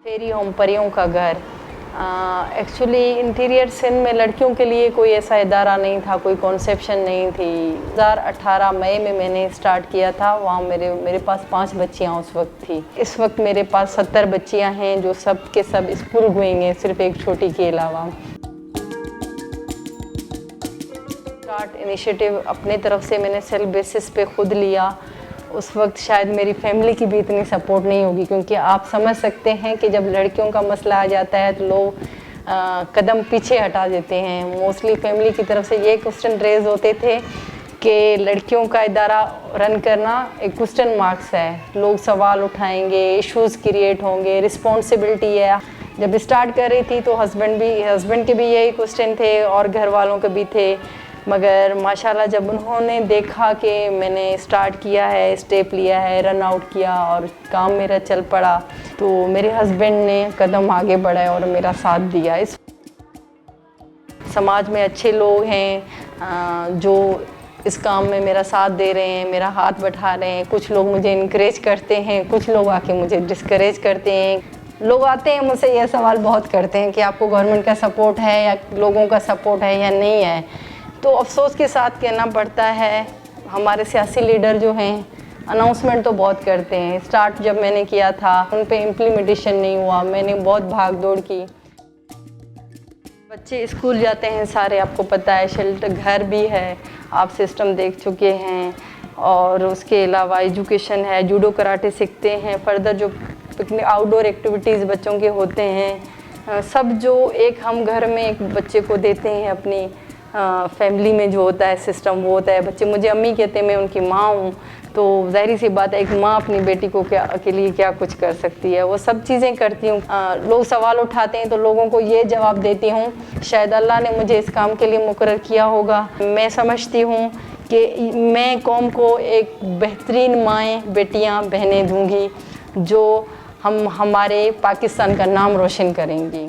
फेरी home परियों का घर। एक्चुअली इंटीरियर सिंध में लड़कियों के लिए कोई ऐसा इदारा नहीं था, कोई कॉन्सेप्शन नहीं थी। 2018 मई में मैंने स्टार्ट किया था। वहाँ मेरे पास 5 बच्चियाँ उस वक्त थी। इस वक्त मेरे पास 70 बच्चियाँ हैं जो सब के सब स्कूल गोइंग हैं, सिर्फ एक छोटी के अलावा। स्टार्ट इनिशिएटिव अपने तरफ से मैंने सेल्फ बेसिस पे खुद लिया। उस वक्त शायद मेरी फैमिली की भी इतनी सपोर्ट नहीं होगी, क्योंकि आप समझ सकते हैं कि जब लड़कियों का मसला आ जाता है तो लोग कदम पीछे हटा देते हैं। मोस्टली फैमिली की तरफ से ये क्वेश्चन रेज होते थे कि लड़कियों का इदारा रन करना एक क्वेश्चन मार्क्स है, लोग सवाल उठाएंगे, इश्यूज़ क्रिएट होंगे, रिस्पॉन्सिबिलिटी है। जब स्टार्ट कर रही थी तो हस्बैंड के भी यही क्वेश्चन थे और घर वालों के भी थे, मगर माशाल्लाह जब उन्होंने देखा कि मैंने स्टार्ट किया है, स्टेप लिया है, रन आउट किया और काम मेरा चल पड़ा, तो मेरे हस्बैंड ने कदम आगे बढ़ाए और मेरा साथ दिया। इस समाज में अच्छे लोग हैं जो इस काम में मेरा साथ दे रहे हैं, मेरा हाथ बढ़ा रहे हैं। कुछ लोग मुझे इनकरेज करते हैं, कुछ लोग आके मुझे डिस्करेज करते हैं। लोग आते हैं मुझसे यह सवाल बहुत करते हैं कि आपको गवर्नमेंट का सपोर्ट है या लोगों का सपोर्ट है या नहीं है। तो अफसोस के साथ कहना पड़ता है, हमारे सियासी लीडर जो हैं अनाउंसमेंट तो बहुत करते हैं। स्टार्ट जब मैंने किया था उन पे इम्प्लीमेंटेशन नहीं हुआ, मैंने बहुत भाग दौड़ की। बच्चे स्कूल जाते हैं सारे, आपको पता है, शेल्टर घर भी है, आप सिस्टम देख चुके हैं। और उसके अलावा एजुकेशन है, जूडो कराटे सीखते हैं। फर्दर जो पिकनिक आउटडोर एक्टिविटीज़ बच्चों के होते हैं, सब जो एक हम घर में एक बच्चे को देते हैं अपनी फैमिली में जो होता है सिस्टम वो होता है। बच्चे मुझे अम्मी कहते हैं, मैं उनकी माँ हूँ, तो जाहिर सी बात है एक माँ अपनी बेटी को के लिए क्या कुछ कर सकती है, वो सब चीज़ें करती हूँ। लोग सवाल उठाते हैं तो लोगों को ये जवाब देती हूँ, शायद अल्लाह ने मुझे इस काम के लिए मुकर्रर किया होगा। मैं समझती हूँ कि मैं कौम को एक बेहतरीन माएँ, बेटियाँ, बहनें दूँगी जो हमारे पाकिस्तान का नाम रोशन करेंगी।